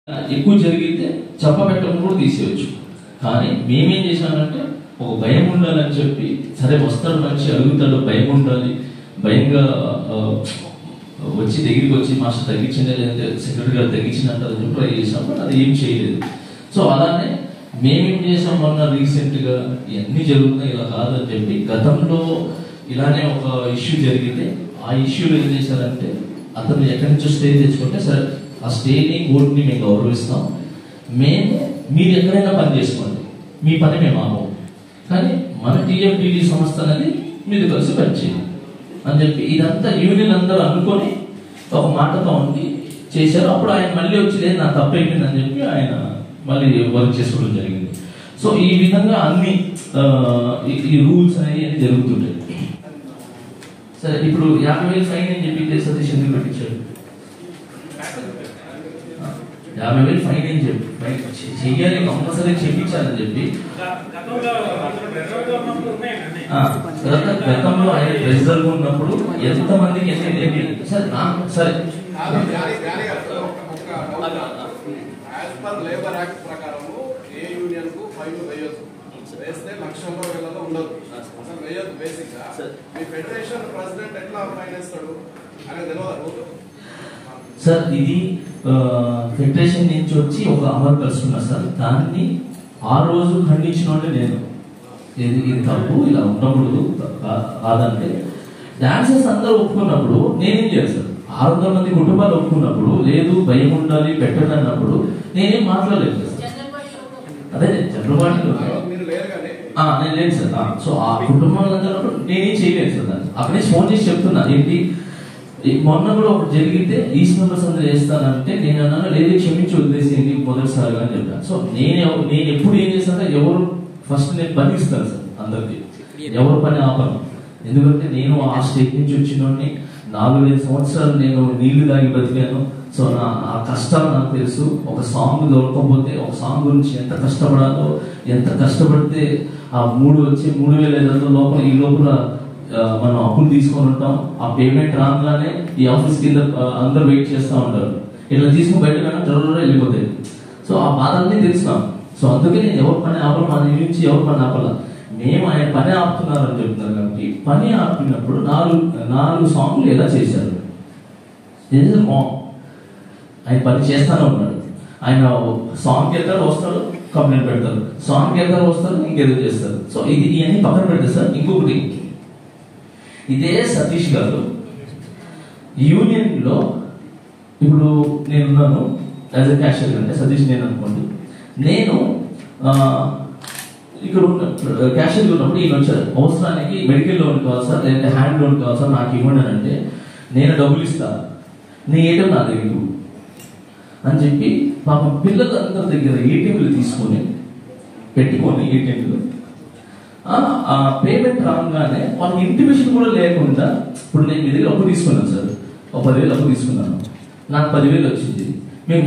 ఎక్కువ జరిగితే చెప్పబెట్టడం కూడా తీసేయచ్చు. కానీ మేమేం చేసామంటే ఒక భయం ఉండాలని చెప్పి, సరే వస్తాడు మనిషి అడుగుతాడు, భయం ఉండాలి, భయంగా వచ్చి దగ్గరికి వచ్చి మాస్టర్ తగ్గించిందే లేదంటే సెక్రటరీ గారు తగ్గించినట్టు చెప్పి ట్రై చేసాం. బట్ అది ఏం చేయలేదు. సో అలానే మేమేం చేసాం, మొన్న రీసెంట్గా ఇవన్నీ జరుగుతున్నాయి ఇలా కాదని చెప్పి, గతంలో ఇలానే ఒక ఇష్యూ జరిగితే ఆ ఇష్యూలో ఏం చేశారంటే, అతను ఎక్కడి నుంచో స్టే తెచ్చుకుంటే సరే ఆ స్టేని కోర్టుని మేము గౌరవిస్తాం, మీరు ఎక్కడైనా పని చేసుకోండి, మీ పని మేము ఆపం, కానీ మన టీఎఫ్టీడీ సంస్థ అనేది మీరు కలిసి పనిచేయండి అని చెప్పి ఇదంతా యూనియన్ అందరూ అనుకొని ఒక మాటతో ఉండి చేశారు. అప్పుడు ఆయన మళ్ళీ వచ్చి లేదు నా తప్పైపోయింది అని చెప్పి ఆయన మళ్ళీ వర్క్ చేసుకోవడం జరిగింది. సో ఈ విధంగా అన్ని ఈ రూల్స్ అనేవి జరుగుతుంటాయి. సరే, ఇప్పుడు 50,000 ఫైన్ అని చెప్పి సతీష్ ఎందుకు పెట్టించాడు? 50,000 ఫైన్ అని చెప్పి చెయ్యాలి, కంపల్సరీ చెప్పించాలని చెప్పి గతంలో ఆయన ప్రెసిడెంట్ ఉన్నప్పుడు ఎంతమందికి సరే లేబర్ యాక్ట్ ప్రకారం ఏ యూనియన్ కు ఫైన్ వేయొద్దు, వేస్తే లక్షల్లో వేలలో ఉండదు, అసలు వేయొద్దు. బేసిక్ గా మీ ఫెడరేషన్ ప్రెసిడెంట్ ఎట్లా ఫైన్ వేస్తాడు అనేది తెలియదు సార్. ఇది ఫెడరేషన్ నుంచి వచ్చి ఒక అమలు కలుస్తున్నా సార్, దాన్ని ఆ రోజు ఖండించిన వాళ్ళే నేను. ఇది తప్పు, ఇలా ఉన్నప్పుడు కాదంటే డాన్సర్స్ అందరూ ఒప్పుకున్నప్పుడు నేనేం చేస్తాను, 600 మంది కుటుంబాలు ఒప్పుకున్నప్పుడు లేదు భయం ఉండాలి పెట్టండి అన్నప్పుడు నేనేం మాట్లాడలేదు సార్. అదే చంద్రబాబు నేను లేదు సార్. సో ఆ కుటుంబాలందరూ నేనేం చేయలేదు సార్. దాన్ని అక్కడే ఫోన్ చేసి చెప్తున్నా, ఏంటి మొన్న కూడా ఒకటి జరిగితే ఈస్ట్ మెంబర్స్ అందరూ చేస్తానంటే నేను అన్నాను లేదు క్షమించి వదిలేసేయండి మొదటిసారిగా అని చెప్పాను. సో నేను ఎప్పుడు ఏం చేస్తానంటే ఎవరు ఫస్ట్ నేను పని ఇస్తాను సార్ అందరికి, ఎవరు పని ఆపను. ఎందుకంటే నేను ఆ స్టేట్ నుంచి వచ్చినోడిని, 4-5 సంవత్సరాలు నేను నీళ్లు దాగి బతికాను. సో ఆ కష్టాలు నాకు తెలుసు. ఒక సాంగ్ దొరకకపోతే ఒక సాంగ్ గురించి ఎంత కష్టపడాలో, ఎంత కష్టపడితే ఆ 3,500 లోపల ఈ లోపల మనం అప్పులు తీసుకొని ఉంటాం. ఆ పేమెంట్ రాగానే ఈ ఆఫీస్ కింద అందరూ వెయిట్ చేస్తూ ఉంటారు, ఇట్లా తీసుకుని బయటకు వెళ్ళిపోతాయి. సో ఆ బాధల్ని తెలుసున్నాం. సో అందుకే నేను ఎవరు పని ఆపలు, మన నుంచి ఎవరు పని ఆపాల, మేము ఆయన పని ఆపుతున్నారు అని చెప్తున్నారు. కాబట్టి పని ఆపినప్పుడు 4 సాంగ్లు ఎలా చేశారు, ఆయన పని చేస్తానే ఉన్నాడు. ఆయన సాంగ్కి వెళ్తారు వస్తారు కంప్లైంట్ పెడతారు, సాంగ్కి వెళ్తారు వస్తారు ఇంకేదో చేస్తారు. సో ఇవన్నీ పక్కన పెడతారు సార్. ఇంకొకటి, ఇదే సతీష్ గారు యూనియన్లో ఇప్పుడు నేనున్నాను యాజ్ ఎ క్యాషియర్, అంటే సతీష్ నేను అనుకోండి, నేను ఇక్కడ క్యాషియర్ ఉన్నప్పుడు ఈయన వచ్చారు, అవసరానికి మెడికల్ లోన్ కావాలి సార్ లేదంటే హ్యాండ్ లోన్ కావాలి సార్ నాకు ఇవ్వండి అని అంటే నేను డబ్బులు ఇస్తాను, నీ ఏటీఎం నా దగ్గర అని చెప్పి పాపం పిల్లలు అందరి దగ్గర ఏటీఎంలు తీసుకొని పెట్టుకొని ఏటీఎంలు ఆ పేమెంట్ రాగానే వాళ్ళకి ఇంటిమేషన్ కూడా లేకుండా, ఇప్పుడు నేను మీ దగ్గర అప్పు తీసుకున్నాను సార్, ఒక 10,000 అప్పు తీసుకున్నాను, నాకు 10,000 వచ్చింది, మీకు